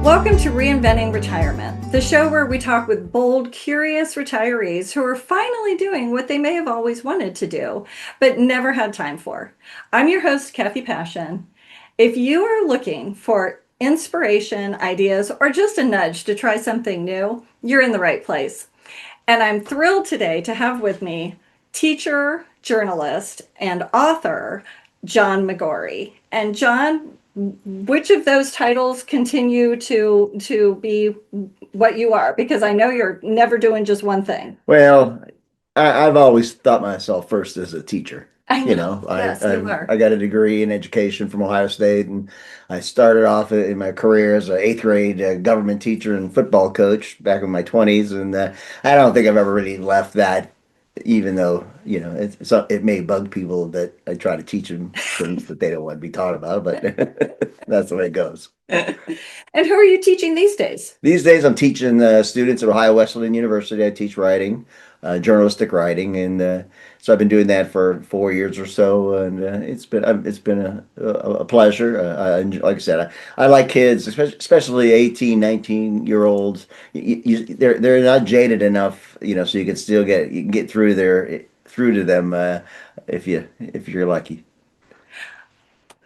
Welcome to Reinventing Retirement, the show where we talk with bold, curious retirees who are finally doing what they may have always wanted to do, but never had time for. I'm your host, Cathy Paessun. If you are looking for inspiration, ideas, or just a nudge to try something new, you're in the right place. And I'm thrilled today to have with me teacher, journalist, and author John McGory. And John, which of those titles continue to be what you are? Because I know you're never doing just one thing. Well, I've always thought myself first as a teacher. I You know. know, I, Yes, you I are. I got a degree in education from Ohio State, and I started off in my career as an eighth grade government teacher and football coach back in my 20s, and I don't think I've ever really left that, even though it may bug people that I try to teach them things that they don't want to be taught about, but that's the way it goes. And who are you teaching these days? These days, I'm teaching students at Ohio Wesleyan University. I teach writing, journalistic writing, and so I've been doing that for 4 years or so, and it's been a pleasure. Like I said, I like kids, especially 18, 19-year olds. They're not jaded enough, so you can still get through to them if you're lucky.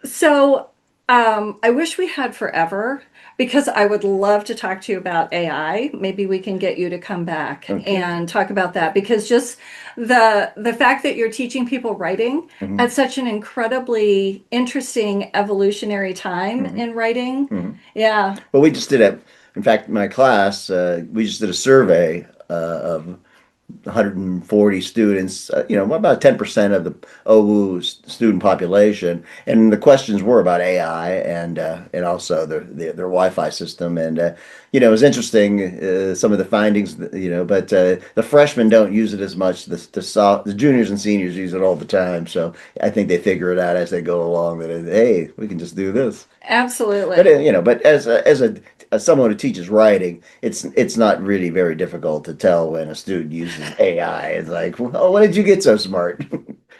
So, I wish we had forever because I would love to talk to you about AI. Maybe we can get you to come back Okay. and talk about that because just the fact that you're teaching people writing hmm at such an incredibly interesting evolutionary time hmm in writing. hmm Yeah. Well, we just did in fact, my class, we just did a survey of 140 students, about 10% of the OU student population. And the questions were about AI and also their Wi-Fi system. And, it was interesting, some of the findings, but the freshmen don't use it as much. The juniors and seniors use it all the time. So I think they figure it out as they go along that, hey, we can just do this. But Absolutely. but as someone who teaches writing, it's not really very difficult to tell when a student uses AI. It's like, well, when did you get so smart?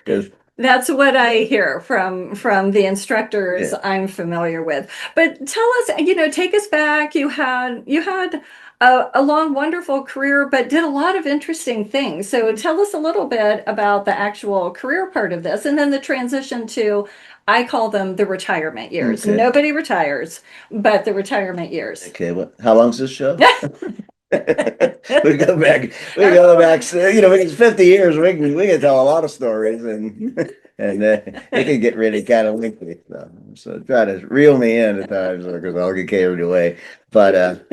Because That's what I hear from the instructors yeah, I'm familiar with. But tell us, take us back. You had a long, wonderful career, but did a lot of interesting things. So tell us a little bit about the actual career part of this, and then the transition to, I call them the retirement years. okay, Nobody retires, but the retirement years. okay. What? How long's this show? We go back. We go back. So, it's 50 years. We can tell a lot of stories, and and it can get really kind of lengthy. So try to reel me in at times because I'll get carried away. But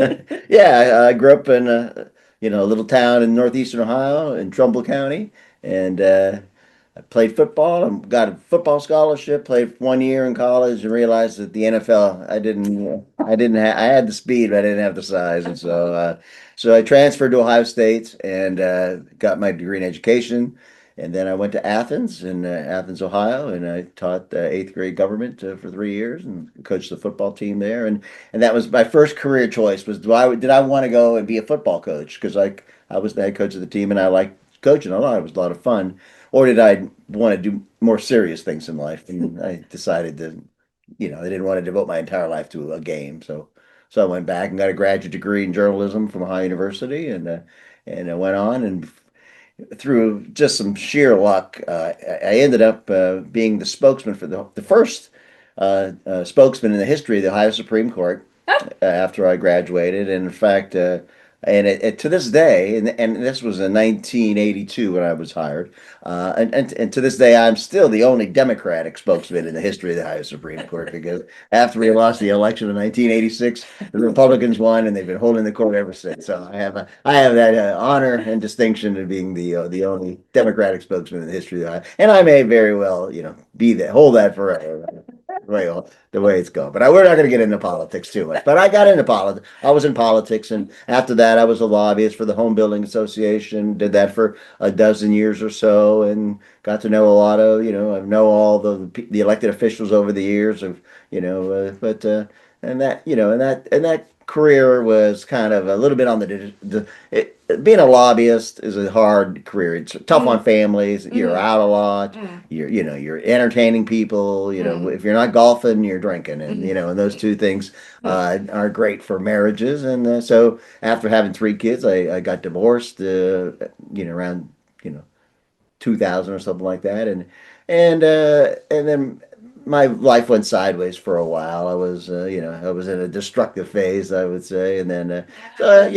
yeah, I grew up in a little town in northeastern Ohio in Trumbull County, and I played football and got a football scholarship. Played 1 year in college and realized that the NFL I had the speed, but I didn't have the size, and so I transferred to Ohio State and got my degree in education. And then I went to Athens in Athens, Ohio, and I taught eighth grade government for 3 years and coached the football team there. And that was my first career choice was did I want to go and be a football coach? Because I was the head coach of the team and I liked coaching a lot. It was a lot of fun. Or did I want to do more serious things in life? And I decided to, I didn't want to devote my entire life to a game. So I went back and got a graduate degree in journalism from Ohio University, and I went on and through just some sheer luck, I ended up being the spokesman for the first spokesman in the history of the Ohio Supreme Court after I graduated. And in fact, to this day, and this was in 1982 when I was hired, and to this day, I'm still the only Democratic spokesman in the history of the Ohio Supreme Court because after we lost the election in 1986, the Republicans won, and they've been holding the court ever since. So I have that honor and distinction of being the only Democratic spokesman in the history of the Ohio, and I may very well, be that hold that forever. The way it's going. But we're not going to get into politics too much. But I got into politics. I was in politics, and after that, I was a lobbyist for the Home Building Association. Did that for a dozen years or so, and got to know a lot of, I know all the elected officials over the years. Of, but and that career was kind of a little bit on being a lobbyist is a hard career. It's tough on Mm, families. You're mm, out a lot. mm, You're entertaining people. mm, If you're not golfing, you're drinking, and mm, and those two things mm. are great for marriages. And so after having three kids, I got divorced. Around 2000 or something like that, and then my life went sideways for a while. I was in a destructive phase, I would say, and then Happens.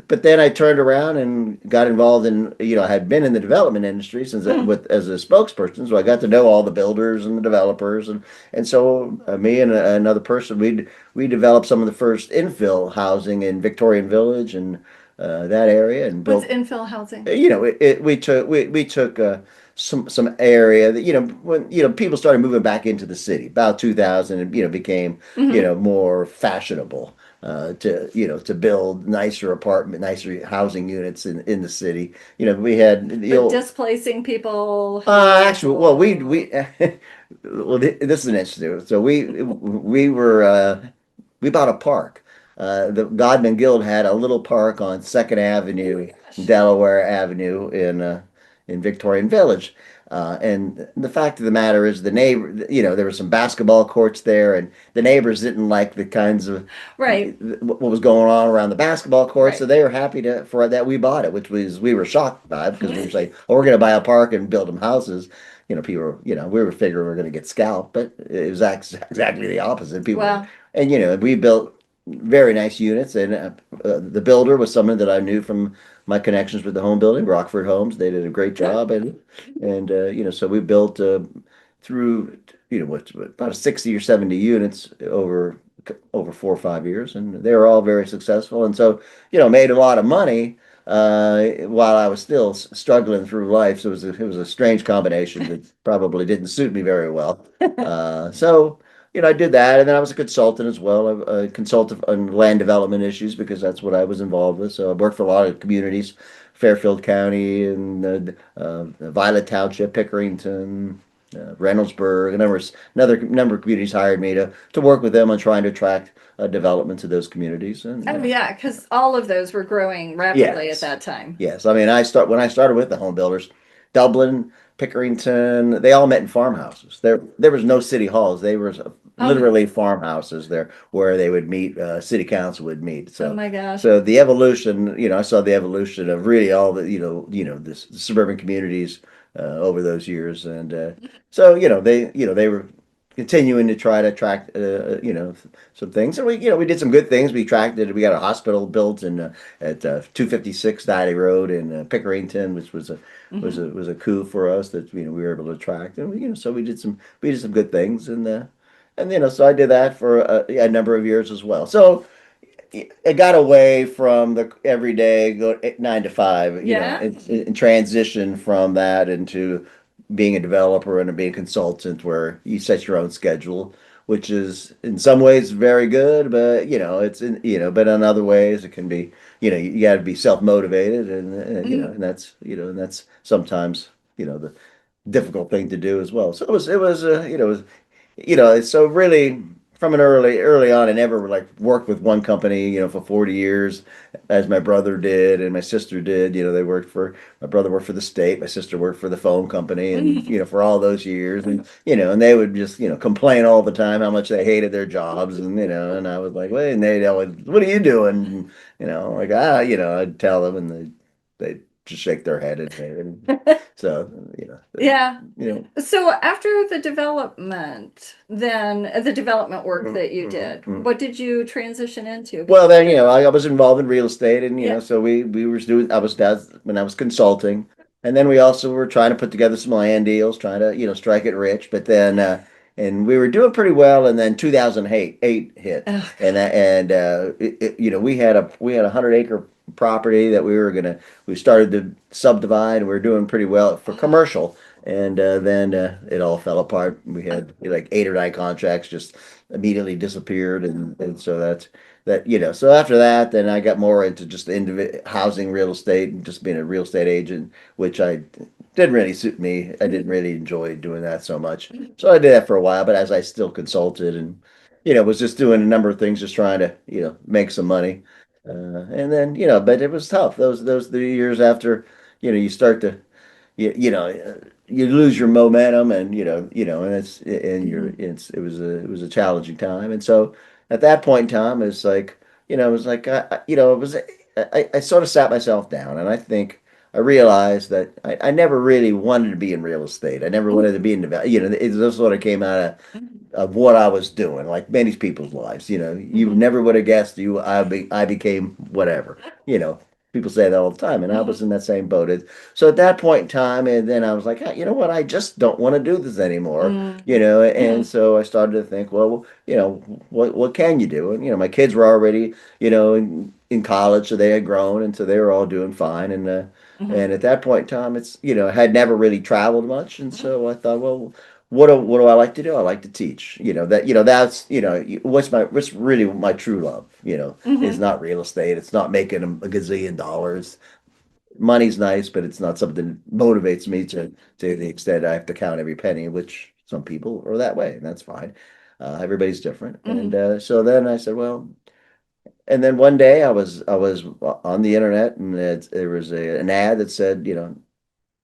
but then I turned around and got involved in, I had been in the development industry since Mm. as a spokesperson, so I got to know all the builders and the developers, and so me and another person, we developed some of the first infill housing in Victorian Village and that area, and What's built infill housing? we took some area that when people started moving back into the city about 2000, and became Hmm. more fashionable to build nicer housing units in the city. We had the But old displacing people who, actually, well, we well, this is an interesting. So we bought a park. The Godman Guild had a little park on Second oh Avenue, my gosh. Delaware Avenue in Victorian Village. And the fact of the matter is, there were some basketball courts there, and the neighbors didn't like the kinds of Right, what was going on around the basketball court, so right. they were happy to for that we bought it, which was we were shocked by because we were saying, "Oh, we're going to buy a park and build them houses." People, we were figuring we were going to get scalped, but it was exactly the opposite. Well, And we built very nice units, and the builder was someone that I knew from my connections with the home building, Rockford Homes. They did a great good. job, and so we built through what about 60 or 70 units over 4 or 5 years, and they were all very successful. And so, made a lot of money while I was still struggling through life. So it was a strange combination that probably didn't suit me very well. So, I did that, and then I was a consultant as well. A consultant on land development issues because that's what I was involved with. So I worked for a lot of communities, Fairfield County and Violet Township, Pickerington, Reynoldsburg, another number of communities hired me to work with them on trying to attract development to those communities. And Oh yeah, because all of those were growing rapidly at yes, that time. yes. I mean, when I started with the home builders, Dublin, Pickerington, they all met in farmhouses. There was no city halls. They were Oh, literally farmhouses there where they would meet. City council would meet. oh So my gosh. so the evolution, I saw the evolution of really all the the suburban communities over those years, and so they were continuing to try to attract some things, and we did some good things. We got a hospital built in at 256 Dottie Road in Pickerington, which Hmm. was a coup for us that we were able to attract, and so we did some good things, and so I did that for a number of years as well. So I got away from the everyday 9 to 5, Yeah. and transition from that into being a developer and being a consultant where you set your own schedule, which is in some ways very good, but but in other ways it can be, you got to be self-motivated, Mm. and that's sometimes, the difficult thing to do as well. So so really from an early on, I never like worked with one company, for 40 years, as my brother did and my sister did. My brother worked for the state, my sister worked for the phone company, and for all those years, and they would just complain all the time how much they hated their jobs, and I was like, well, and they'd always, what are you doing? And, like, I'd tell them, and they'd just shake their head and so, Yeah. you know. So after the development work Mm, that you mm, did, mm. what did you transition into? Well, then, I was involved in real estate, and Yeah. so we were doing. That's when I was consulting, and then we also were trying to put together some land deals, trying to strike it rich. But then, and we were doing pretty well, and then 2008 hit, Oh and God. we had a 100-acre property that we started to subdivide, and we were doing pretty well for commercial, and then it all fell apart. We had like 8 or 9 contracts just immediately disappeared, and so so after that, then I got more into just housing real estate and just being a real estate agent, which I didn't really suit me. I didn't really enjoy doing that so much. So I did that for a while, but as I still consulted and, was just doing a number of things, just trying to, make some money. And then, but it was tough. Those the years after, you start to you lose your momentum and and it was a challenging time. And so at that point in time it's like it was like it was I sort of sat myself down and I think I realized that I never really wanted to be in real estate. I never wanted to be in the it just sort of came out of what I was doing, like many people's lives. You Mhm. never would have guessed I became whatever. You know, People say that all the time, and I was Mhm. in that same boat. So at that point in time, and then I was like, "Hey, you know what? I just don't want to do this anymore. Mhm. And so I started to think, well, what can you do? And my kids were already, in college, so they had grown, and so they were all doing fine. And Mhm. at that point in time, it's I had never really traveled much, and so I thought, well, what do I like to do? I like to teach. That's what's really my true love. Is Mhm. not real estate. It's not making a gazillion dollars. Money's nice, but it's not something that motivates me to the extent I have to count every penny, which some people are that way, and that's fine. Everybody's different. And Mhm. so then I said, well, and then one day I was on the internet, and there was an ad that said,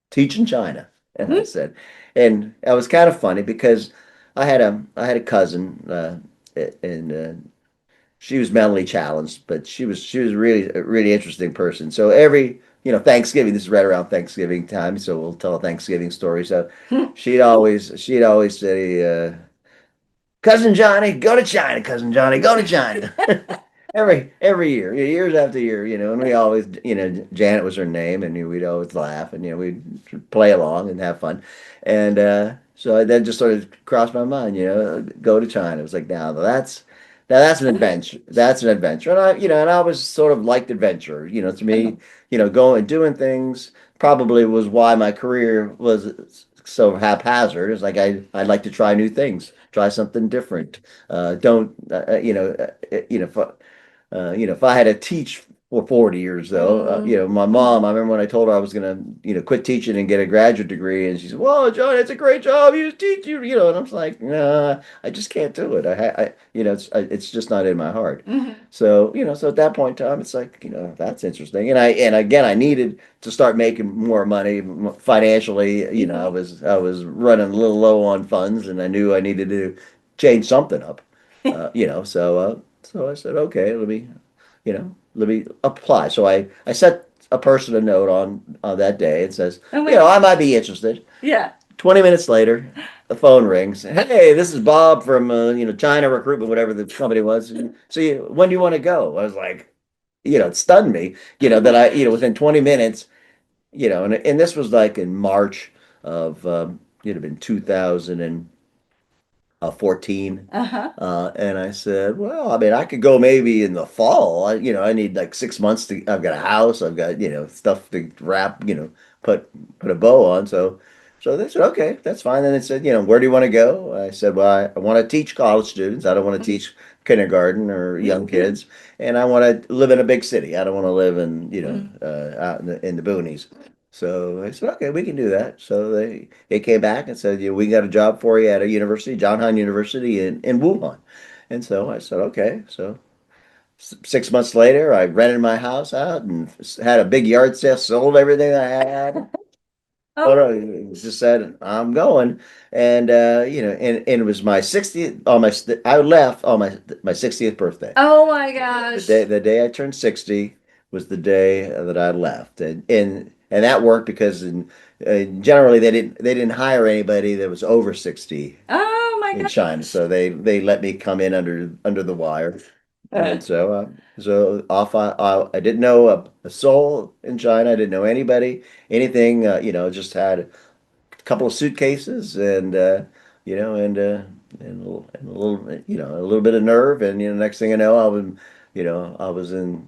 teach in China. And I Mhm. said, and that was kind of funny because I had a cousin, and she was mentally challenged, but she was really a really interesting person. So every Thanksgiving, this is right around Thanksgiving time, so we'll tell a Thanksgiving story. So she'd always say, "Cousin Johnny, go to China. Cousin Johnny, go to China." Every year, years after year, and we always, Janet was her name, and we'd always laugh, and we'd play along and have fun, and so that just sort of crossed my mind, go to China. It was like, now that's an adventure. That's an adventure, and I always sort of liked adventure. To me, going and doing things probably was why my career was so haphazard. It's like I'd like to try new things, try something different. Don't if I had to teach for 40 years though, my mom, I remember when I told her I was gonna, quit teaching and get a graduate degree, and she said, "Well, John, it's a great job. You just teach and I was like, "Nah, I just can't do it. It's just not in my heart." Mhm. So at that point in time, it's like, that's interesting. And again, I needed to start making more money financially. I was running a little low on funds, and I knew I needed to change something up. So I said, okay, let me apply. So I sent a person a note on that day and says, Oh my I might gosh. be interested. Yeah. 20 minutes later, the phone rings. Hey, this is Bob from China Recruitment, whatever the company was. So when do you want to go? I was like, it stunned me, that I, within 20 minutes, and this was like in March of it'd have been 2014. Uh-huh. And I said, well, I mean, I could go maybe in the fall. I need like 6 months I've got a house, I've got, stuff to wrap, put a bow on. So they said, okay, that's fine. And they said, where do you want to go? I said, well, I want to teach college students. I don't want to teach kindergarten or young kids. And I want to live in a big city. I don't want to live in, Mhm. out in the boonies. So I said, okay, we can do that. So they came back and said, we got a job for you at a university, John Hine University in Wuhan. And so I said, okay. So 6 months later, I rented my house out and had a big yard sale, sold everything I had. Oh Oh, no, just said I'm going, and and it was my 60th. I left on my 60th birthday. oh my The gosh. day I turned 60 was the day that I left, and that worked because generally they didn't hire anybody that was over 60 Oh my in China, gosh. so they let me come in under the wire, Uh, and so off I didn't know a soul in China. I didn't know anybody, anything. Just had a couple of suitcases and a little bit of nerve, and next thing I know I was in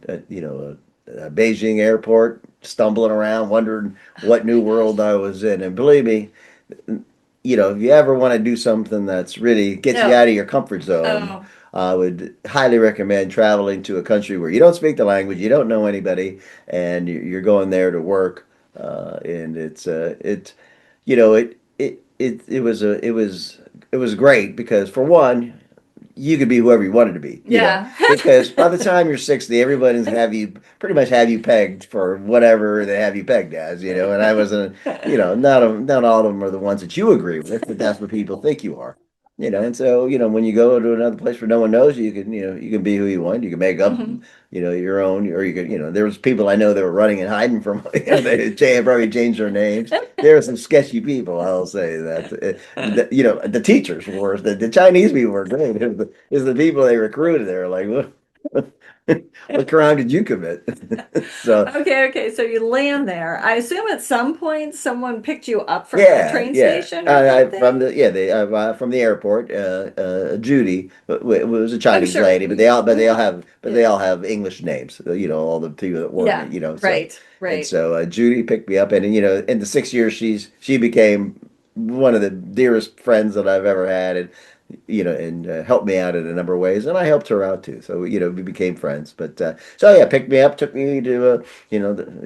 Beijing airport stumbling around wondering oh what my new gosh. world I was in. And believe me, if you ever want to do something that's really gets you No. out of your comfort zone, Oh. I would highly recommend traveling to a country where you don't speak the language, you don't know anybody, and you're going there to work. And it you know it was great because for one you could be whoever you wanted to be, Yeah. because by the time you're 60, everybody's have you pretty much have you pegged for whatever they have you pegged as, and I wasn't, not all of them are the ones that you agree with, but that's what people think you are. And so, when you go to another place where no one knows you, you can be who you want. You can make up, Hmm. your own, or you could, there was people I know that were running and hiding from, they probably changed their names. There were some sketchy people, I'll say that. The teachers were, the Chinese people were great. It was the people they recruited. They were like, what crime did you commit? So, Okay, okay. So you land there. I assume at some point someone picked you up from the yeah, train yeah. station or From something. the yeah, from the airport. Judy was a I'm Chinese sure. lady, but Yeah. they all have English names. All the people that work, Yeah. so. Right. And Right. so Judy picked me up, and in the 6 years she became one of the dearest friends that I've ever had, and and helped me out in a number of ways, and I helped her out too. So we became friends. But so yeah, picked me up, took me to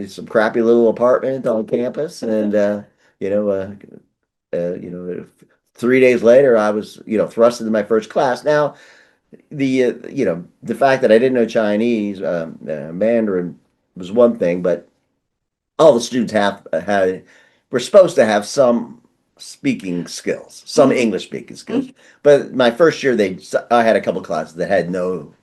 some crappy little apartment on campus, and you know uh, uh, you know 3 days later I was thrust into my first class. Now the fact that I didn't know Chinese, Mandarin was one thing, but all the students have had were supposed to have some speaking skills, some Hmm. English speaking skills. But my first year, I had a couple classes that had no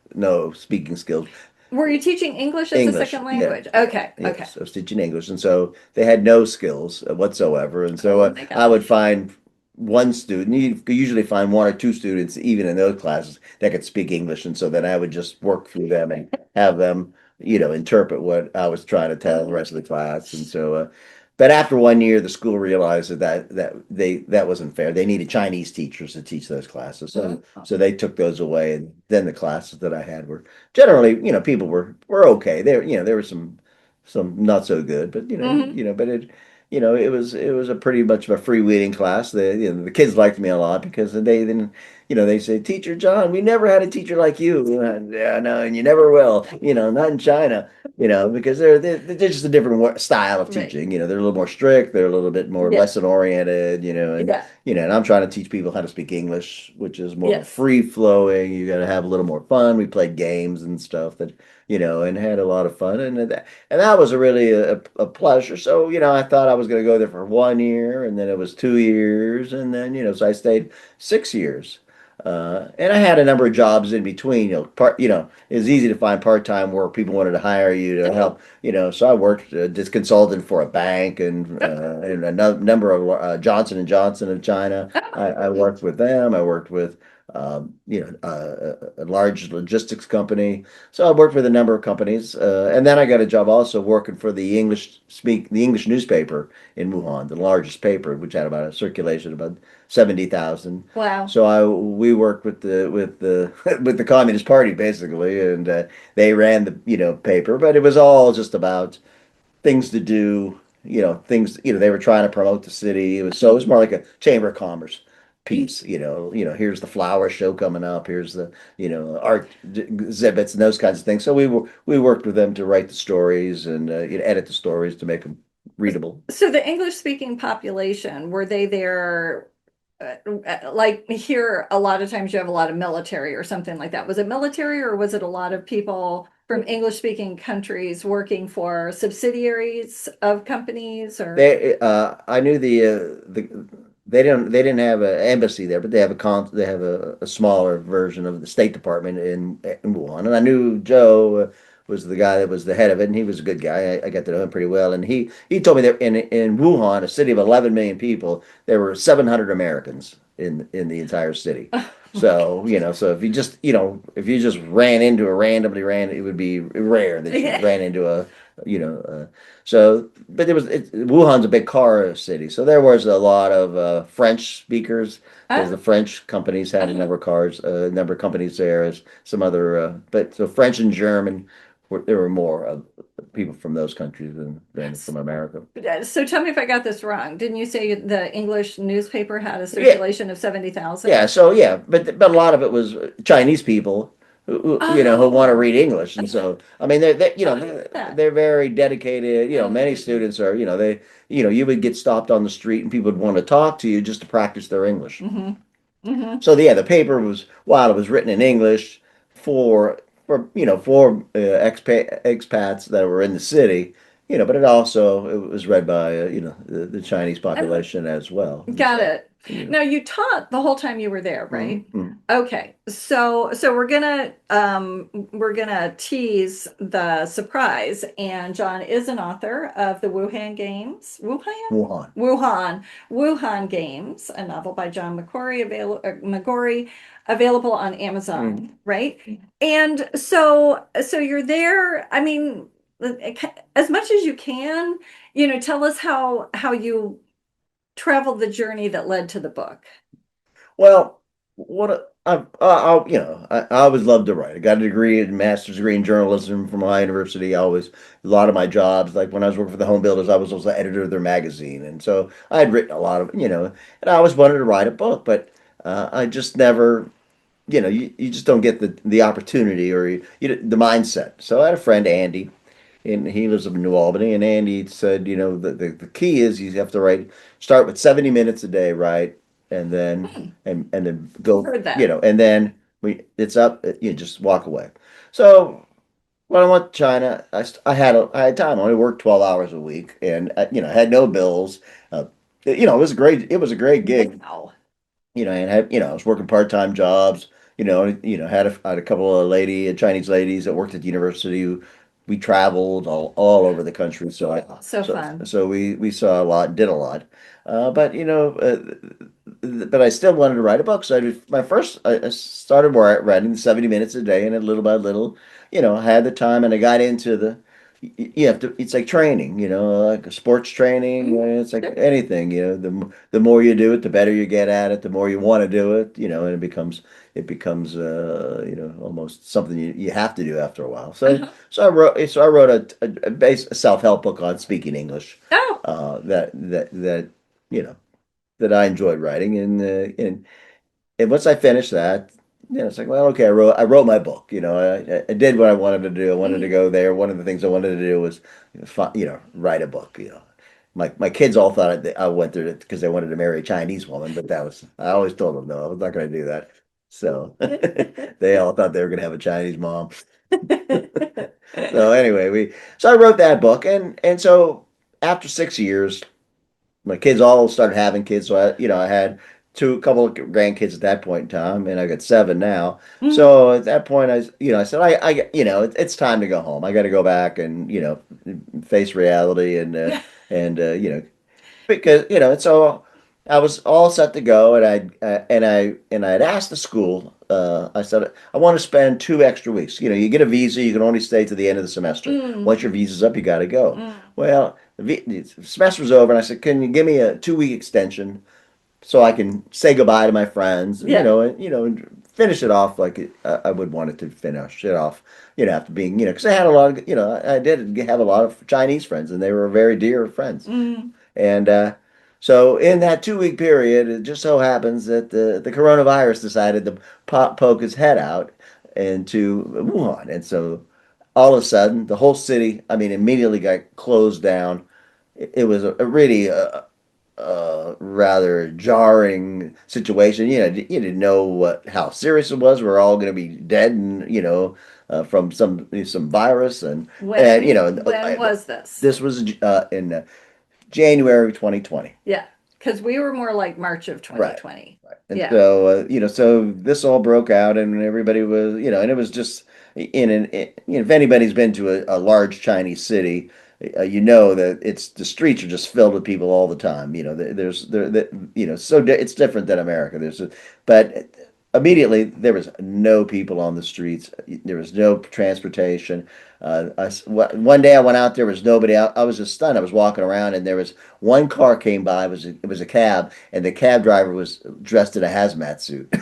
speaking skills. Were you teaching English as a English, second yeah, language? yeah, Okay. Okay. yes. I was teaching English, and so they had no skills whatsoever. And so Oh my I would gosh. find one student. You could usually find one or two students, even in those classes, that could speak English, and so then I would just work through them and have them, interpret what I was trying to tell the rest of the class. And so, but after 1 year, the school realized that wasn't fair. They needed Chinese teachers to teach those classes, so they took those away, and then the classes that I had were generally, people were okay. There were some not so good, but Hmm. but it was a pretty much of a freewheeling class. The kids liked me a lot because they didn't, they say, Teacher John, we never had a teacher like you. And, yeah, no, and you never will. Not in China. Because they're just a different style of Right. teaching. They're a little more strict. They're a little bit more Yeah. lesson oriented. Yeah. And I'm trying to teach people how to speak English, which is more of a Yes. free flowing. You got to have a little more fun. We played games and stuff that, and had a lot of fun. And that was a pleasure. So, I thought I was going to go there for 1 year, and then it was 2 years. And then, so I stayed 6 years. And I had a number of jobs in between, it was easy to find part-time work. People wanted to hire you to help, so I worked as consultant for a bank and a number of Johnson and Johnson of China. I worked with them. I worked with a large logistics company. So I worked with a number of companies, and then I got a job also working for the English newspaper in Wuhan, the largest paper, which had about a circulation of about 70,000. Wow. So we worked with the with the Communist Party basically, and they ran the paper, but it was all just about things to do, things, they were trying to promote the city. It was more like a chamber of commerce piece, here's the flower show coming up, here's the, art exhibits and those kinds of things. So we worked with them to write the stories and edit the stories to make them readable. So the English speaking population, were they there? Like here, a lot of times you have a lot of military or something like that. Was it military or was it a lot of people from English speaking countries working for subsidiaries of companies or? I knew they didn't have an embassy there, but they have a smaller version of the State Department in Wuhan. And I knew Joe was the guy that was the head of it, and he was a good guy. I got to know him pretty well, and he told me that in Wuhan, a city of 11 million people, there were 700 Americans in the entire city. Oh my So, so if you just ran into a randomly ran, it would be rare that you God. ran into you know, so, but Wuhan's a big car city, so there was a lot of French speakers because Oh, the French companies had a number of cars, a number of companies there, as some other, but so French and German, there were more people from those countries than from America. so tell me if I got this wrong. Didn't you say the English newspaper had a Yeah, circulation of yeah, 70,000? so yeah, but a lot of it was Chinese people, who want to Oh, read English. And so, I mean, oh, I didn't know that. they're very dedicated. Many Mm, students are, you would get stopped on the street and people would want to talk to you just to practice their English. mm-hmm, mm-hmm. So yeah, the paper was, while it was written in English for expats that were in the city, but it was read by the Chinese Oh, population as well. And got so, it. you know, Now you taught the whole time you were there, right? mhm. Okay. So we're gonna tease the surprise. And John is an author of the Wuhan Games. Wuhan. Wuhan Games, a novel by John McGory, available on Amazon, Mm. right? And so you're there. I mean, as much as you can, tell us how you traveled the journey that led to the book. Well, I always loved to write. I got a degree, a master's degree in journalism from my university. I always, a lot of my jobs, like when I was working for the home builders, I was also editor of their magazine. And so I had written a lot of, and I always wanted to write a book, but I just never, you just don't get the opportunity or the mindset. So I had a friend, Andy, and he lives up in New Albany. And Andy said, the key is you have to start with 70 minutes a day, right? And then Hmm, and then go, heard that. and then it's up, you just walk away. So when I went to China, I had time. I only worked 12 hours a week, and had no bills. Uh, it was a great gig, Wow. and I was working part-time jobs, had a couple of Chinese ladies that worked at the university who we traveled all over the country. So fun. So we saw a lot, did a lot. But, but I still wanted to write a book. So I started writing 70 minutes a day, and then little by little, I had the time, and I got into you have to, it's like training, like a sports training. Mhm. It's like anything, the more you do it, the better you get at it, the more you want to do it, and it becomes almost something you have to do after a while. So Uh-huh. I wrote a self-help book on speaking English, Oh, that that I enjoyed writing. And once I finished that, it's like, well, okay, I wrote my book. I did what I wanted to do. I wanted to mhm. go there. One of the things I wanted to do was, write a book. My kids all thought I went there because they wanted to marry a Chinese woman, but I always told them no, I was not going to do that. So they all thought they were going to have a Chinese mom. So anyway, so I wrote that book, and so after 6 years my kids all started having kids. So I had a couple of grandkids at that point in time, and I got seven now. Mm, So at that point, I said, it's time to go home. I got to go back and, face reality yeah. because, so I was all set to go, and I had asked the school. I said I want to spend 2 extra weeks. You get a visa, you can only stay to the end of the semester. Mm, Once your visa's up, you got to go. mm. Well, the semester was over, and I said, "Can you give me a 2 week extension so I can say goodbye to my friends, and Yeah. and finish it off like I would want it to finish it off, after being, because I had a lot of, I did have a lot of Chinese friends, and they were very dear friends." Mm. And so in that 2 week period, it just so happens that the coronavirus decided to poke its head out into Wuhan. And so all of a sudden, the whole city, I mean, immediately got closed down. It was a really rather jarring situation. You didn't know how serious it was. We're all going to be dead, and from some virus, and When was this? this was in January 2020. Yeah, because we were more like March of Right. 2020. Right. And Yeah. so, so this all broke out, and everybody was, and it was just if anybody's been to a large Chinese city, that the streets are just filled with people all the time. It's different than America. But immediately there was no people on the streets. There was no transportation. One day I went out, there was nobody out. I was just stunned. I was walking around, and there was one car came by. It was a cab, and the cab driver was dressed in a hazmat suit.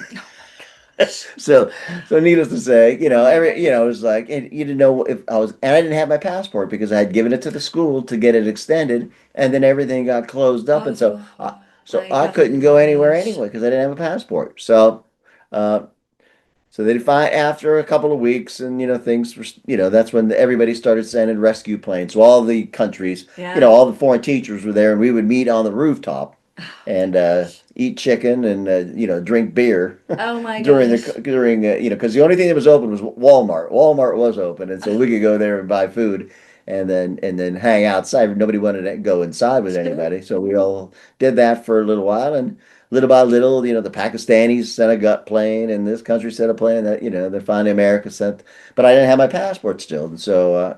So, needless to say, Oh my it goodness. was like, and you didn't know if I was, and I didn't have my passport because I had given it to the school to get it extended, and then everything got closed up, and Oh so my I couldn't go anywhere gosh. anyway because I didn't have a passport. So, uh, So they find after a couple of weeks, and things were, that's when everybody started sending rescue planes. So all the countries, Yeah. all the foreign teachers were there, and we would meet on the rooftop and Gosh. eat chicken and drink beer Oh my during the gosh. during because the only thing that was open was Walmart. Walmart was open, and so we could go there and buy food. And then hang outside. Nobody wanted to go inside with Sure. anybody, so we all did that for a little while. And little by little, the Pakistanis sent a gut plane, and this country sent a plane. That then finally America sent, but I didn't have my passport still, and so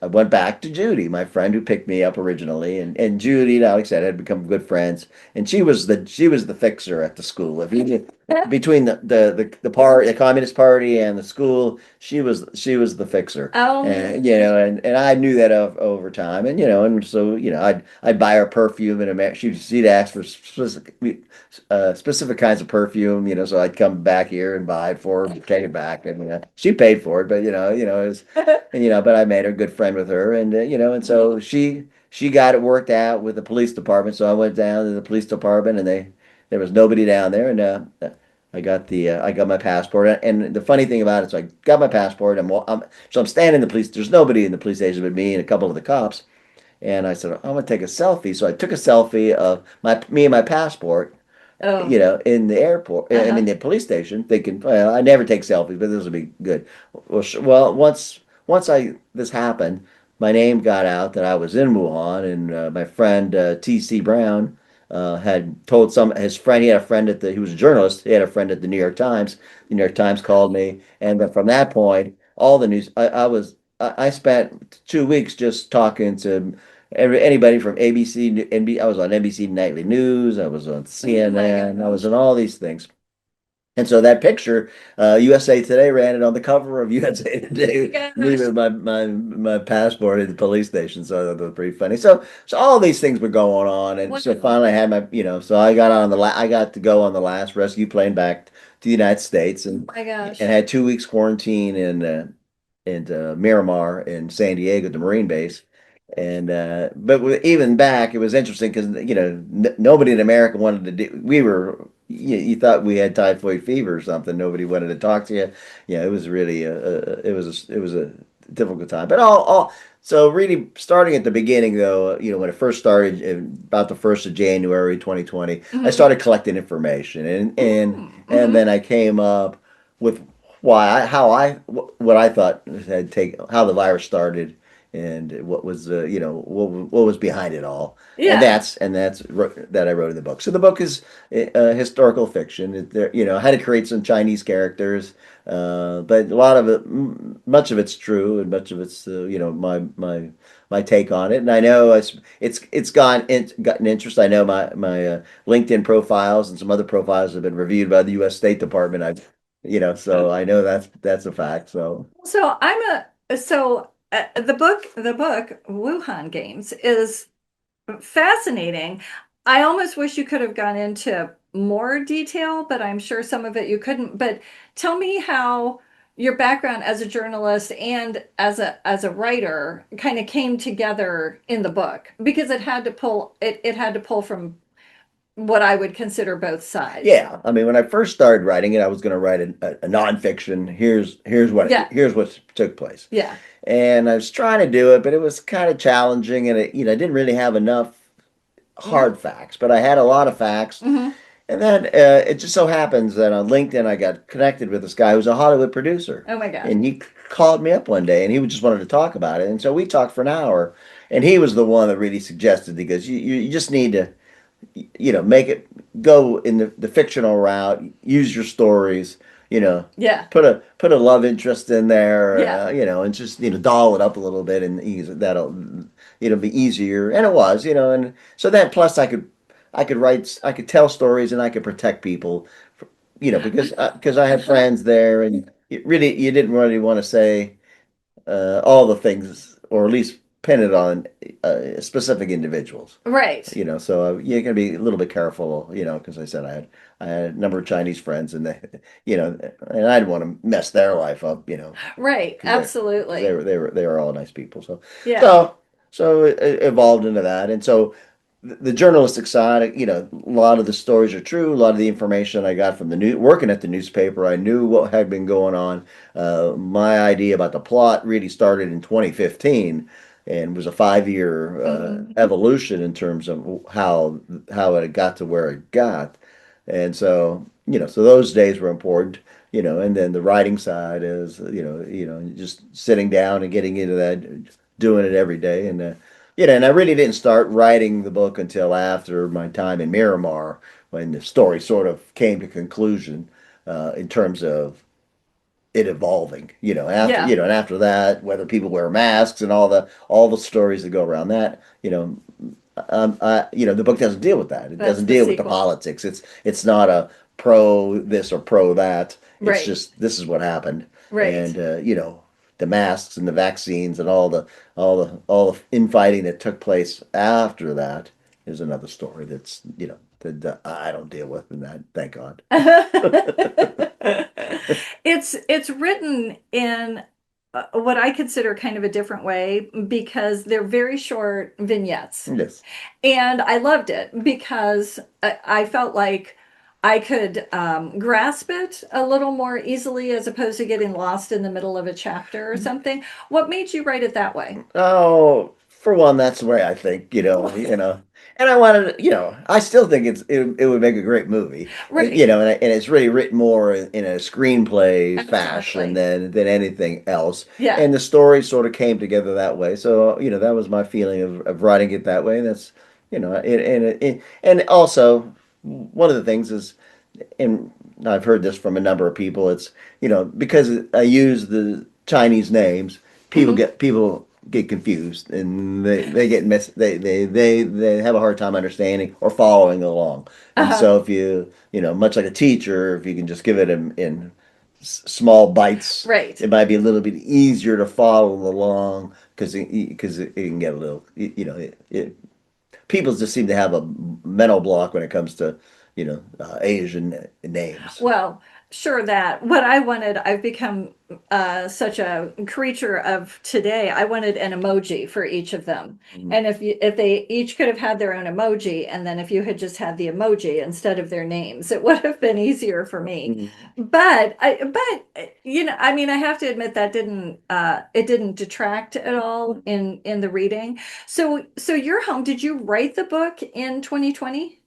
I went back to Judy, my friend who picked me up originally, and Judy, like I said, had become good friends, and she was the fixer at the school. If you between the Communist Party and the school, she was the fixer. Oh, And I knew that over time, and so I'd buy her perfume, and she'd ask for specific kinds of perfume, so I'd come back here and buy it for her, take it back, and she paid for it, but it was, and but I made a good friend with her, and so she got it worked out with the police department, so I went down to the police department, and there was nobody down there, and I got my passport, and the funny thing about it, so I got my passport. I'm standing in the police. There's nobody in the police station but me and a couple of the cops. And I said, I'm gonna take a selfie. So I took a selfie of me and my passport, oh, in the airport. I uh-huh. mean, the police station. Thinking, well, I never take selfies, but this will be good. Well, once this happened, my name got out that I was in Wuhan, and my friend T.C. Brown had told his friend. He had a friend he was a journalist. He had a friend at the New York Times. The New York Times called me, and then from that point, all the news. I spent 2 weeks just talking to anybody from ABC, I was on NBC Nightly News. I was on Oh my CNN. I was gosh. on all these things. And so that picture, USA Today ran it on the cover of USA Oh Today, my me gosh. with my passport at the police station. So that was pretty funny. So all these things were going on, and so Wonderful. finally I had so I got to go on the last rescue plane back to the United States, Oh and my gosh. had 2 weeks quarantine in Miramar in San Diego, the Marine base. And even back, it was interesting because nobody in America wanted to do. You thought we had typhoid fever or something. Nobody wanted to talk to you. Yeah, it was really it was a difficult time. But all so really starting at the beginning though, when it first started about the 1st of January 2020, I Mm-hmm. started collecting information, and Mm-hmm. then I came up with what I thought had taken how the virus started, and what was what was behind it all, and Yeah. that's that I wrote in the book. So the book is historical fiction. I had to create some Chinese characters, but a lot of it, much of it's true, and much of it's my take on it. And I know it's gotten interest. I know my LinkedIn profiles and some other profiles have been reviewed by the U.S. State Department. So I know that's a fact. So So the book Wuhan Games is fascinating. I almost wish you could have gone into more detail, but I'm sure some of it you couldn't. But tell me how your background as a journalist and as a writer kind of came together in the book because it had to pull from what I would consider both sides. yeah, I mean, when I first started writing it, I was going to write a nonfiction. Yeah, Here's what took place, yeah. and I was trying to do it, but it was kind of challenging, and I didn't really have enough Mm-hmm. hard facts, but I had a lot of facts. Mm-hmm. And then it just so happens that on LinkedIn, I got connected with this guy who's a Hollywood producer. Oh my gosh. And he called me up one day, and he just wanted to talk about it. And so we talked for an hour. And he was the one that really suggested, because you just need to, make it go in the fictional route, use your stories, you know, Yeah, put a love interest in there, yeah. and just, doll it up a little bit, and that'll, be easier. And it was, and so then plus I could tell stories, and I could protect people, because I had friends there, and you didn't really want to say all the things, or at least pin it on specific individuals. Right. So you got to be a little bit careful, because I had a number of Chinese friends, and and I didn't want to mess their life up, Right. because they Absolutely. were they were they were all nice people. So Yeah. so so it evolved into that, and so. the journalistic side, a lot of the stories are true. A lot of the information I got from the new working at the newspaper, I knew what had been going on. My idea about the plot really started in 2015 and was a 5 year Mhm. evolution in terms of how it got to where it got. And so, so those days were important, and then the writing side is, just sitting down and getting into that, doing it every day. And I really didn't start writing the book until after my time in Miramar, when the story sort of came to conclusion, in terms of it evolving, Yeah, and after that, whether people wear masks and all the stories that go around that, the book doesn't deal with that. It that's doesn't the deal with the sequel. politics. It's not a pro this or pro that. It's Right, just this is what happened, right. and the masks and the vaccines and all the infighting that took place after that is another story that's that I don't deal with, and that thank God. It's written in what I consider kind of a different way because they're very short vignettes. Yes. And I loved it because I felt like I could grasp it a little more easily as opposed to getting lost in the middle of a chapter or something. What made you write it that way? Oh, for one, that's the way I think, and I wanted, I still think it would make a great movie, Right, and it's really written more in a screenplay fashion exactly. than anything else, Yeah. and the story sort of came together that way. So, that was my feeling of writing it that way. And that's, and also one of the things is, and I've heard this from a number of people. It's because I use the Chinese names, Hmm. people get confused and they get they have a hard time understanding or following along. And Uh-huh. so if much like a teacher, if you can just give it in small bites, Right. it might be a little bit easier to follow along because it can get a little people just seem to have a mental block when it comes to Asian names. Well, sure that. What I wanted, I've become such a creature of today. I wanted an emoji for each of them. Mhm. And if they each could have had their own emoji, and then if you had just had the emoji instead of their names, it would have been easier for me. Mhm. But I mean, I have to admit that didn't it didn't detract at all in the reading. So you're home. Did you write the book in 2020?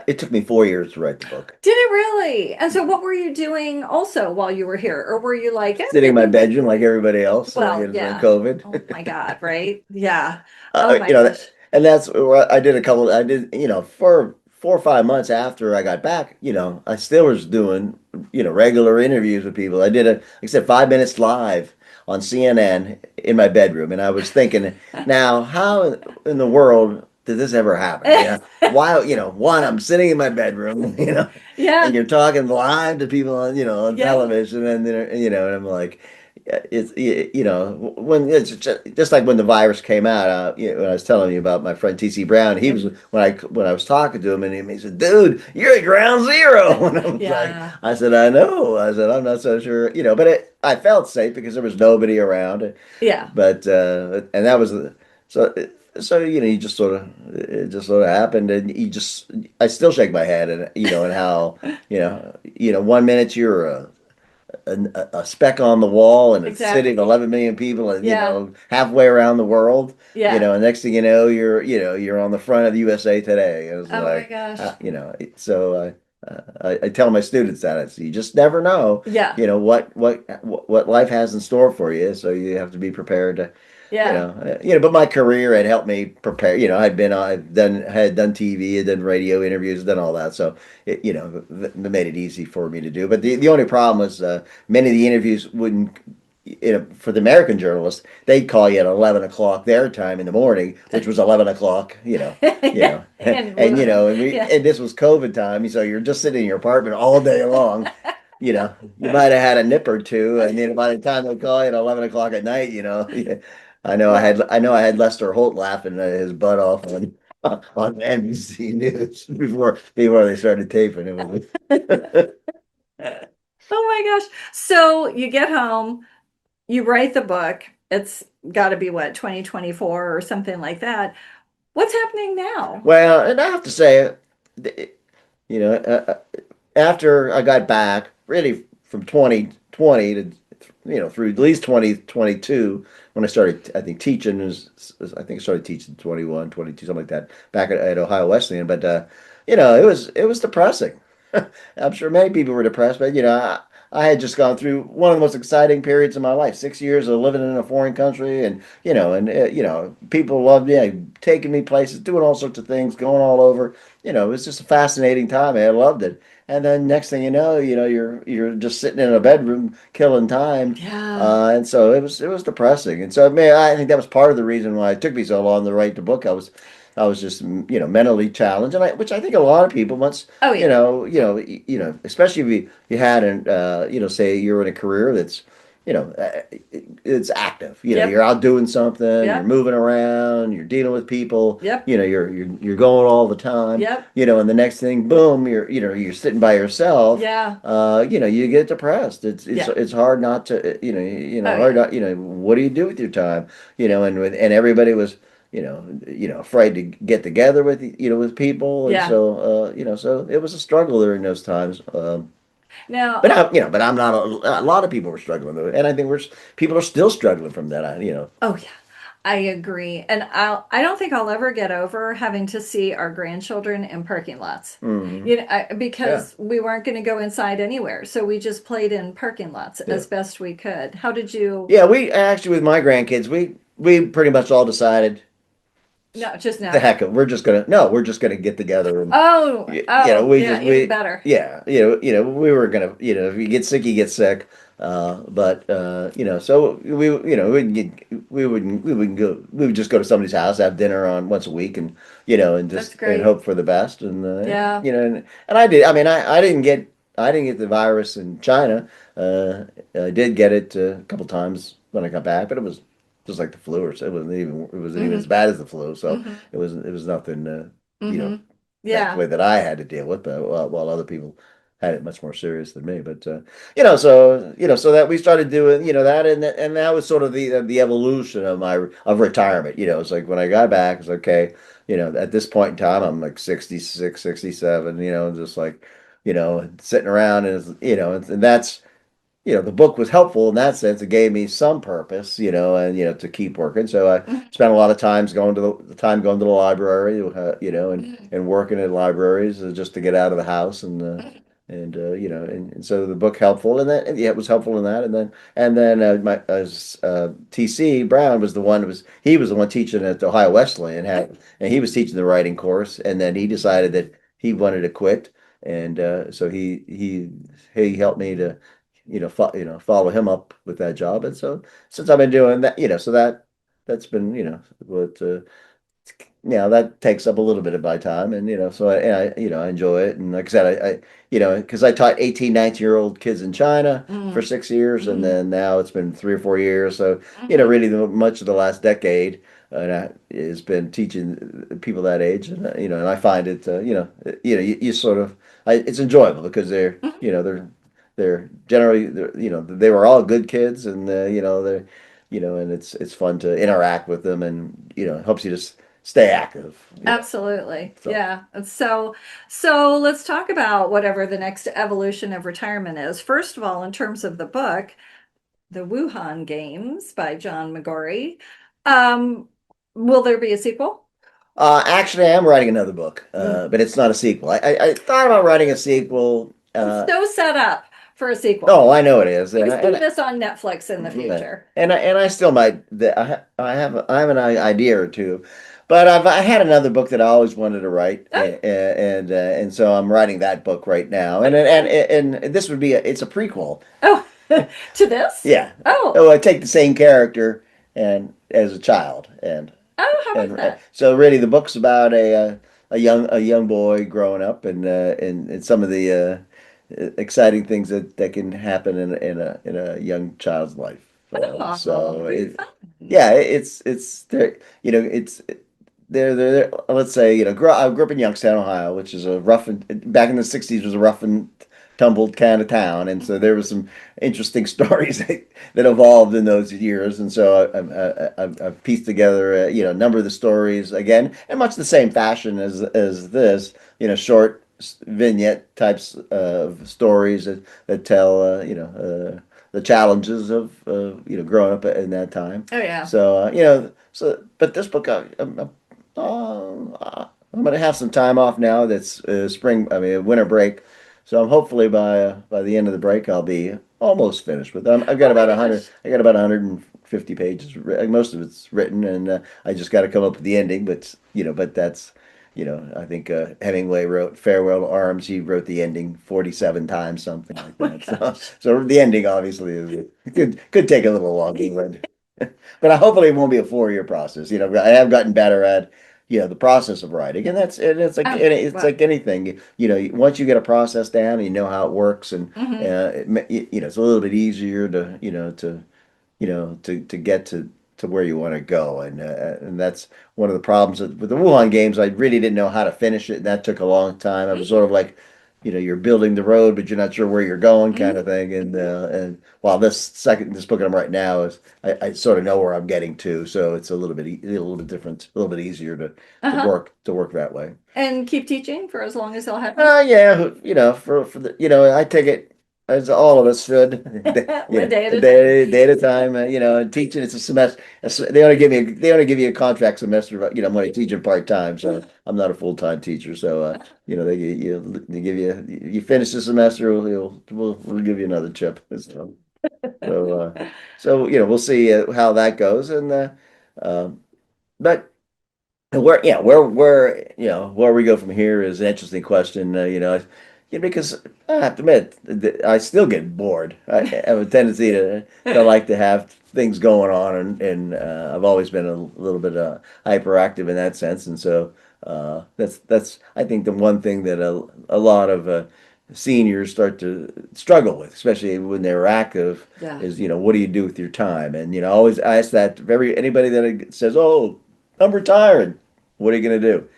It took me 4 years to write the book. Did it really? And so what were you doing also while you were here? Or were you like, Sitting in my bedroom like everybody else, well, during yeah. COVID. Oh my God, right? Yeah. Oh my You know, gosh. and that's where I did for 4 or 5 months after I got back, I still was doing, regular interviews with people. I did like I said, 5 minutes live on CNN in my bedroom. And I was thinking, now, how in the world did this ever happen? Why, one, I'm sitting in my bedroom, and Yeah, you're talking live to people on yeah. television, and I'm like, it's when it's just like when the virus came out. When I was telling you about my friend T.C. Brown, he Yep. was when I was talking to him, and he said, "Dude, you're at ground zero." And I was like, Yeah. "I said, I know." I said, "I'm not so sure," but I felt safe because there was nobody around. Yeah. But and that was so. So you just sort of it just sort of happened, and I still shake my head, and how 1 minute you're a speck on the wall in a city of Exactly. 11 million people and Yeah. halfway around the world, Yeah. and next thing you know you're on the front of the USA Today. It was Oh my like gosh. so I tell my students that you just never know Yeah. what life has in store for you, so you have to be prepared to Yeah. but my career had helped me prepare. I'd done TV, had done radio interviews, done all that. So it made it easy for me to do. But the only problem was many of the interviews wouldn't, for the American journalists, they'd call you at 11 o'clock their time in the morning, which was 11 o'clock, Yeah. And Wuhan. Yeah. and this was COVID time, so you're just sitting in your apartment all day long. You might have had a nip or two, and then by the time they call you at 11 o'clock at night, Well, I know I had Lester Holt laughing his butt off on NBC News before they started taping. It was oh my gosh. So you get home, you write the book. It's got to be what, 2024 or something like that. What's happening now? Well, and I have to say, you know, after I got back, really from 2020 to, through at least 2022, when I started, I think teaching I think I started teaching 21, 22, something like that, back at Ohio Wesleyan. But, it was depressing. I'm sure many people were depressed, but, I had just gone through one of the most exciting periods of my life, 6 years of living in a foreign country, and people loved me, taking me places, doing all sorts of things, going all over. It was just a fascinating time. I loved it. And then next thing you're just sitting in a bedroom killing time. Yeah. And so it was depressing. And so I think that was part of the reason why it took me so long to write the book. I was just mentally challenged, and which I think a lot of people once Oh yeah. especially if you had an say you're in a career that's you know uh, it's active. You're Yep. out doing something, you're Yep. moving around, you're dealing with people. Yep. You're going all the time. Yep. And the next thing, boom, you're sitting by yourself. Yeah. You get depressed. It's Yeah. it's hard not to Oh hard yeah. not what do you do with your time? And everybody was afraid to get together with people, and Yeah. so it was a struggle during those times. Now, But I'm not a lot of people were struggling with it, and I think people are still struggling from that. oh yeah. I agree. And I don't think I'll ever get over having to see our grandchildren in parking lots. Hmm. Yeah, Because we weren't going to go inside anywhere. So we just played in parking lots yeah, as best we could. How did you? yeah. We actually, with my grandkids, we pretty much all decided No, just the no. heck of we're just gonna no we're just gonna get together and Oh, oh, we yeah, just even we better. yeah we were gonna if you get sick you get sick, but so we would just go to somebody's house, have dinner on once a week, and That's just and great. hope for the best. And Yeah. and I did. I mean, I didn't get the virus in China. I did get it a couple times when I got back, but it was just like the flu, or so it wasn't even as Hmm. bad as the flu. So Hmm. it was nothing, Hmm. Yeah. thankfully, that I had to deal with, but while other people had it much more serious than me. But so that we started doing that, and that was sort of the evolution of retirement. It's like when I got back, it's okay. At this point in time, I'm like 66, 67. Just like sitting around, and that's the book was helpful in that sense. It gave me some purpose, and to keep working. So I Mhm. spent a lot of times going to the library, Mhm. and working in libraries, just to get out of the house, and so the book helpful, and yeah, it was helpful in that, and then my TC Brown was the one he was the one teaching at Ohio Wesleyan, and he was teaching the writing course, and then he decided that he wanted to quit, and so he helped me to follow him up with that job. And so since I've been doing that, so that's been, what, that takes up a little bit of my time. And, so I enjoy it. And like I said, because I taught 18, 19-year-old kids in China for Mhm. 6 years, and Mhm. then now it's been 3 or 4 years. So, Mhm. really much of the last decade, has been teaching people that age. And I find it, you sort of, it's enjoyable because Mhm. they're generally, they were all good kids, and and it's fun to interact with them, and it helps you to stay active. Absolutely. So Yeah. And so let's talk about whatever the next evolution of retirement is. First of all, in terms of the book, The Wuhan Games by John McGory. Um, will there be a sequel? actually, I am writing another book, Mm. but it's not a sequel. I thought about writing a sequel. It's so set up for a sequel. Oh, I know it is, You see this on Netflix in the yeah. future. And I still might. I have an idea or two, but I had another book that I always wanted to write, Oh, and so I'm writing that book right now, and this would be it's a prequel. oh, to this? Yeah. Oh, Oh, I take the same character and as a child, and oh, how about and that? so really the book's about a young boy growing up, and some of the exciting things that can happen in a young child's life. Oh, So very fun. yeah, it's there. It's let's say I grew up in Youngstown, Ohio, which is back in the '60s was a rough and tumbled kind of town, and so there was some interesting stories that evolved in those years, and so I've pieced together a number of the stories again, in much the same fashion as this, short vignette types of stories that tell the challenges of growing up in that time. Oh yeah. So but this book I'm gonna have some time off now. That's spring, I mean winter break. So I'm hopefully by the end of the break I'll be almost finished with them. I've got Oh my about 100. gosh. I got about 150 pages. Most of it's written, and I just got to come up with the ending. But that's I think Hemingway wrote "Farewell to Arms." He wrote the ending 47 times, something like Oh my that. So gosh. so the ending obviously could take a little longer, but hopefully it won't be a 4-year process. I have gotten better at the process of writing, and Oh, it's well. like anything. Once you get a process down, and you know how it works, and Hmm. it's a little bit easier to get to where you want to go, and that's one of the problems with the Wuhan games. I really didn't know how to finish it, and that took a long time. I was sort of like, you're building the road, but you're not sure where you're going, kind Hmm. of thing. And while this book I'm writing now is, I sort of know where I'm getting to, so it's a little bit different, a little bit easier to Uh-huh. work that way. And keep teaching for as long as they'll have you. Yeah, for the, I take it as all of us should, One day at a a time. day at a time. Teaching it's a semester. They only give you a contract semester, but I'm only teaching part time, so I'm not a full time teacher. So they give you finish the semester, we'll give you another chip. So we'll see how that goes, and uh, but. Where we go from here is an interesting question. Because I have to admit, I still get bored. I have a tendency to like to have things going on, and I've always been a little bit hyperactive in that sense, and so that's I think the one thing that a lot of seniors start to struggle with, especially when they're active, Yeah. is what do you do with your time? And I always ask that of anybody that says, "Oh, I'm retired. What are you gonna do?"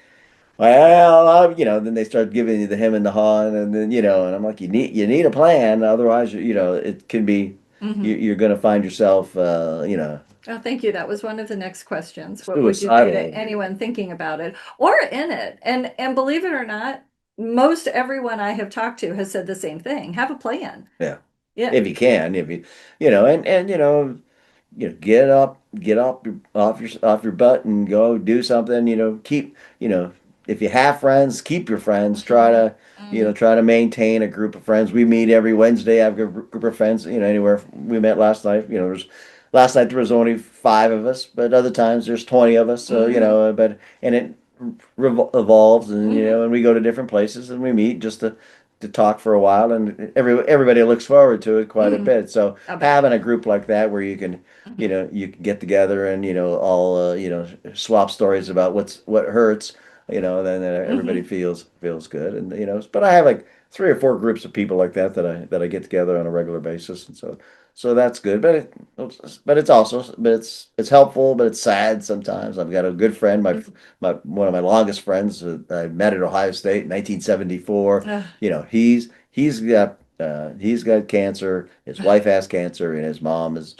Well, then they start giving you the him and the haw, and then and I'm like, you need a plan, otherwise, it can be Hmm. you're gonna find yourself, Oh, thank you. That was one of the next questions. What would you say to suicidal. anyone thinking about it or in it? And believe it or not, most everyone I have talked to has said the same thing. Have a plan. Yeah, Yeah. if you can, if you, and get up off your butt and go do something. Keep, if you have friends, keep your friends. Try Hmm. to, try to maintain a group of friends. We meet every Wednesday. I have a group of friends. Anywhere we met last night. Last night there was only 5 of us, but other times there's 20 of us. So Hmm. and it evolves, and Hmm. and we go to different places and we meet just to talk for a while, and everybody looks forward to it quite a Hmm. bit. So I bet. having a group like that where Hmm. you can get together and all swap stories about what hurts, then everybody Hmm. feels good, and but I have like 3 or 4 groups of people like that I get together on a regular basis, and so that's good. But it's helpful, but it's sad sometimes. I've got a good friend, my one of my longest friends, I met at Ohio State in 1974. He's got cancer. His wife has cancer, and his mom is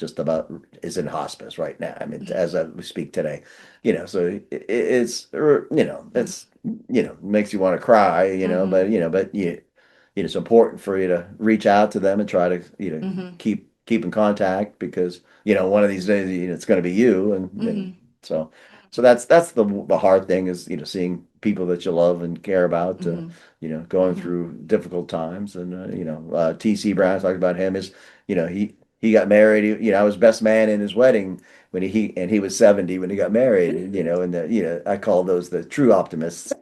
in hospice right now. I mean, as we speak today. So makes you want to cry. Hmm. It's important for you to reach out to them and try to Hmm. keep in contact, because one of these days it's going to be you, and Hmm. so that's the hard thing, is seeing people that you love and care about, Hmm. going Hmm. through difficult times. And TC Brown talked about him as he got married. I was best man in his wedding when he was 70 when he got married, and I call those the true optimists.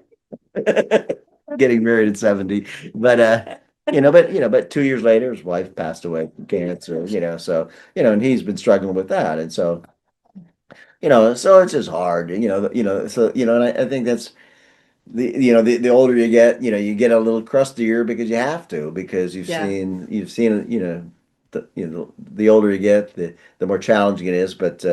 Getting married at 70. But 2 years later his wife passed away from cancer, so and he's been struggling with that. And so it's just hard, so and I think that's the older you get, you get a little crustier because you have to, because Yeah. you've seen the older you get, the more challenging it is. But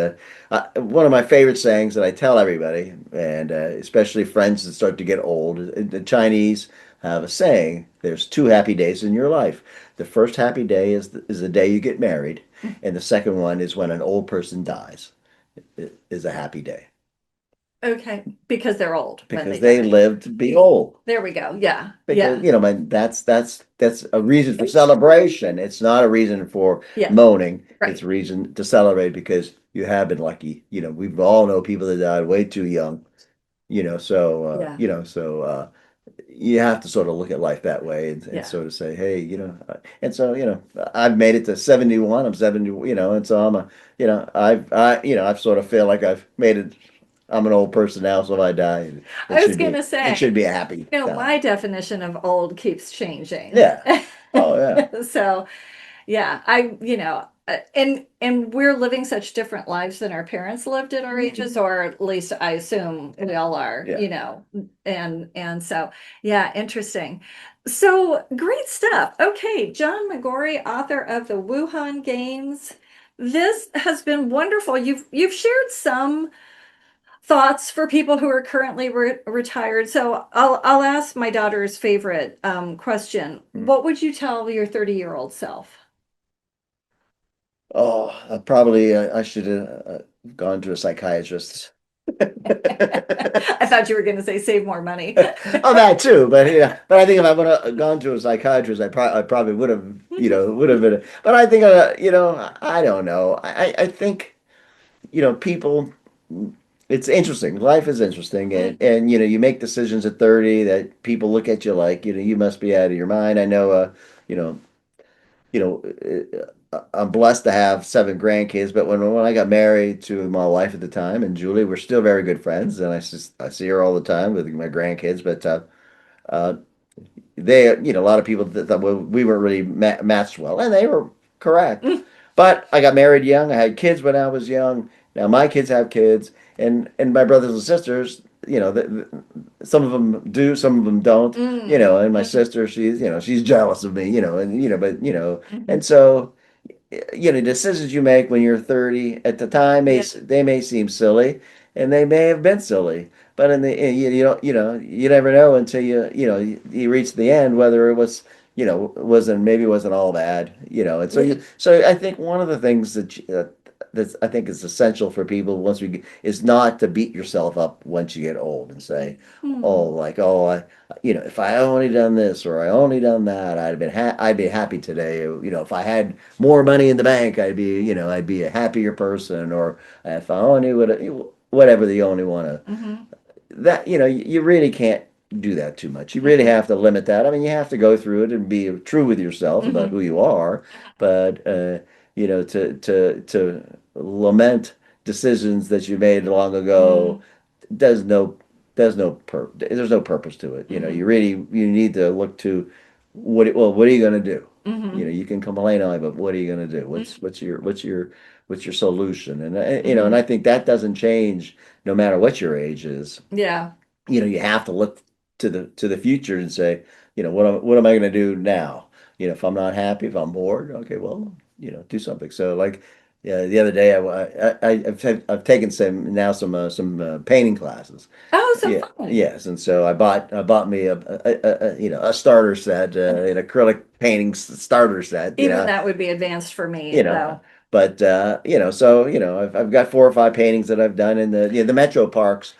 one of my favorite sayings that I tell everybody, and especially friends that start to get old, the Chinese have a saying, there's two happy days in your life. The first happy day is the day you get married, and the second one is when an old person dies. It is a happy day Okay, because they're old when because they they die. lived to be old. There we go. Yeah, Because yeah, man, that's a reason for celebration. It's not a reason for yeah, moaning. It's right. a reason to celebrate because you have been lucky. We all know people that died way too young. Yeah, You have to sort of look at life that way and yeah. sort of say, hey, and so I've made it to 71. I'm 70. And so I've sort of feel like I've made it. I'm an old person now, so if I die, it I was should gonna it should say, be a happy time. my definition of old keeps changing. Yeah. Oh yeah. So, yeah, and we're living such different lives than our parents lived at our ages, or at least I assume we all are, Yeah. and so, yeah, interesting. So great stuff. Okay, John McGory, author of the Wuhan Games. This has been wonderful. You've shared some thoughts for people who are currently retired. So I'll ask my daughter's favorite question. What would you tell your 30-year-old self? Oh, probably I should have gone to a psychiatrist. I thought you were going to say save more money. Oh, that too, but yeah, but I think if I would have gone to a psychiatrist, I probably would have, would have been. But I think, I don't know. I think, people. It's interesting. Life is interesting, Mhm. and you make decisions at 30 that people look at you like, you must be out of your mind. I know, you know, I'm blessed to have seven grandkids, but when I got married to my wife at the time and Julie, we're still very good friends, and I see her all the time with my grandkids. But uh, a lot of people thought we weren't really matched well, and they were correct. Mm, But I got married young. I had kids when I was young. Now my kids have kids, and my brothers and sisters. Some of them do, some of them don't. And my mhm, sister, she's jealous of me. And mhm. so decisions you make when you're 30 at the time Yeah. they may seem silly, and they may have been silly, but you don't you never know until you reach the end whether it was wasn't all bad, and Yeah. so I think one of the things that I think is essential for people is not to beat yourself up once you get old and say, oh, Hmm. like, oh, if I only done this or I only done that, I'd be happy today. If I had more money in the bank, I'd be a happier person. Or if I only would, whatever the only want to, Hmm. that, you really can't do that too much. You really Hmm. have to limit that. I mean, you have to go through it and be true with yourself about Hmm. who you are, but, to lament decisions that you made long ago Hmm. does no there's no purpose to it. Hmm. You need to look to what are you going to do? Hmm. You can complain all, but what are you going to do? What's your solution? And and I Hmm. think that doesn't change no matter what your age is. Yeah. You have to look to the future and say, what am I going to do now? If I'm not happy, if I'm bored, okay, well, do something. So like, yeah, the other day I've taken some painting classes. Oh, so Yeah, fun. yes, and so I bought me a starter set, an acrylic painting starter set, Even that would be advanced for me, you know, though. but so I've got 4 or 5 paintings that I've done in the Metro Parks.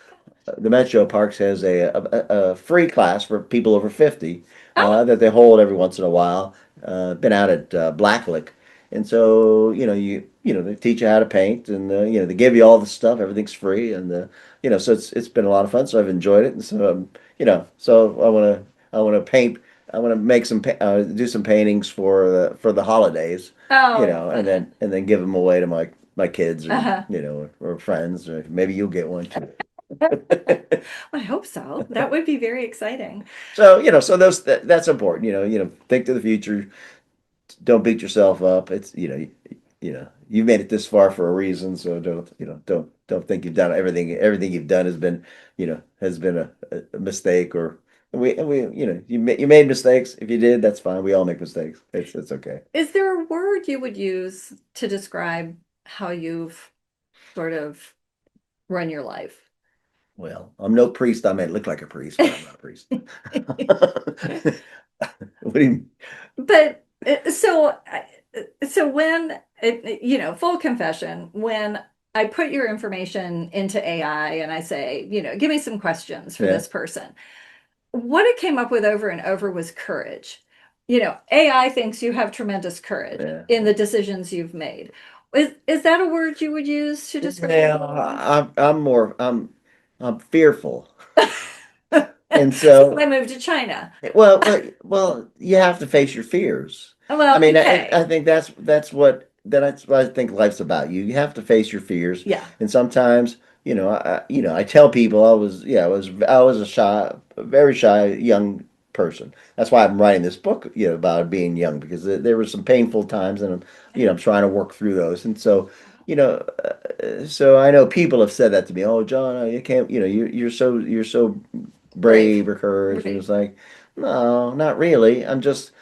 The Metro Parks has a free class for people over 50 Oh, that they hold every once in a while. Been out at Blacklick, and so they teach you how to paint, and they give you all the stuff. Everything's free, and so it's been a lot of fun. So I've enjoyed it, and so so I want to paint. I want to make do some paintings for the holidays, oh, fun. and then give them away to my kids, or Uh-huh. or friends, or maybe you'll get one too. I hope so. That would be very exciting. So, that's important. Think to the future. Don't beat yourself up. It's you've made it this far for a reason. So don't think you've done everything. Everything you've done has been a mistake. Or we you made mistakes. If you did, that's fine. We all make mistakes. It's okay. Is there a word you would use to describe how you've sort of run your life? Well, I'm no priest. I may look like a priest, but I'm not a priest. What do you, But so when full confession, when I put your information into AI and I say, give me some questions for yeah, this person, what it came up with over and over was courage. AI thinks you have tremendous courage yeah. in the decisions you've made. Is that a word you would use to describe Yeah, you? I'm fearful. And So I so, moved to China. well, you have to face your fears. I Well, mean, I okay. think that's what I think life's about. You have to face your fears, Yeah. and sometimes, I tell people I was a very shy young person. That's why I'm writing this book, about being young because there were some painful times, and I'm trying to work through those. And so, you know, so I know people have said that to me. Oh, John, you can't, you're so Brave. brave or courage. And Right. it's like, no, not really. I just,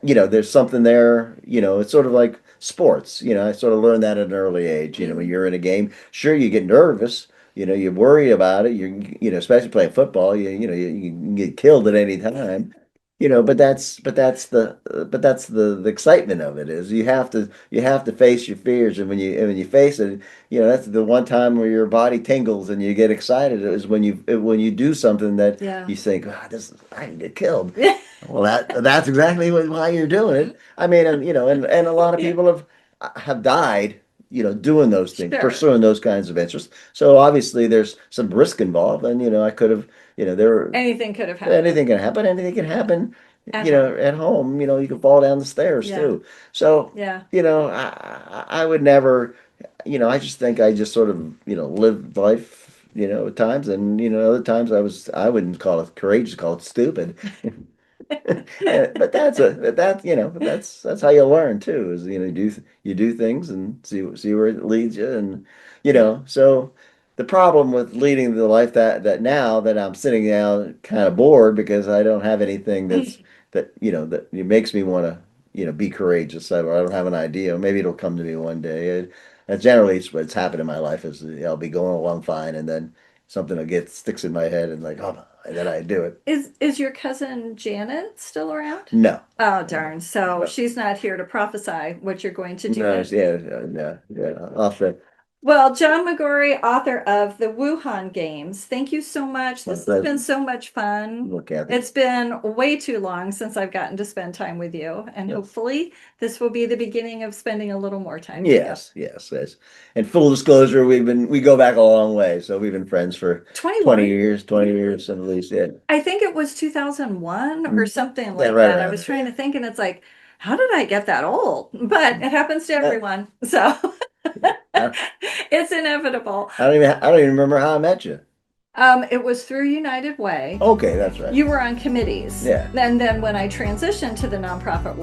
there's something there, it's sort of like sports. I sort of learned that at an early age. When Mhm. you're in a game, sure, you get nervous, you worry about it. Especially playing football, you can get killed at any time. But that's the excitement of it is you have to face your fears, and when you face it, that's the one time where your body tingles and you get excited is when you do something that Yeah. you think, "Ah, I can get killed." Well, that's exactly why you're doing it. I mean, and a lot of people have died, doing those things, Sure. pursuing those kinds of interests. So obviously, there's some risk involved, and I could have, there Anything could have happened anything can happen. Anything can happen, at home. at home. You can fall down the stairs Yeah. too. So, Yeah. I would never, I just think I just sort of, lived life, at times, and other times I wouldn't call it courageous, call it stupid. But that's how you learn too, is you do things and see where it leads you, and Yeah. so the problem with leading the life that now that I'm sitting down kind of bored because I don't have anything that it makes me want to be courageous. I don't have an idea. Maybe it'll come to me one day. Generally, it's what's happened in my life is I'll be going along fine, and then something will get sticks in my head, and like, oh, and then I do it. Is your cousin Janet still around? No. Oh, darn. So No. she's not here to prophesy what you're going to do No, next. yeah, no, yeah, off the, Well, John McGory, author of the Wuhan Games, thank you so much. my This has been pleasure. so much fun. Look, Kathy. It's been way too long since I've gotten to spend time with you, and Yes. hopefully this will be the beginning of spending a little more time together. Yes, yes, yes. And full disclosure, we go back a long way. So we've been friends for 20 21? years, 20 years at least. Yeah. I think it was 2001 or something Yeah, like right that. I around was there. trying to think, and it's like, how did I get that old? But it happens to Uh, everyone. So I, it's inevitable. I don't even remember how I met you. It was through United Way. Okay, that's right. You were on committees. Yeah. And then when I transitioned to the nonprofit world,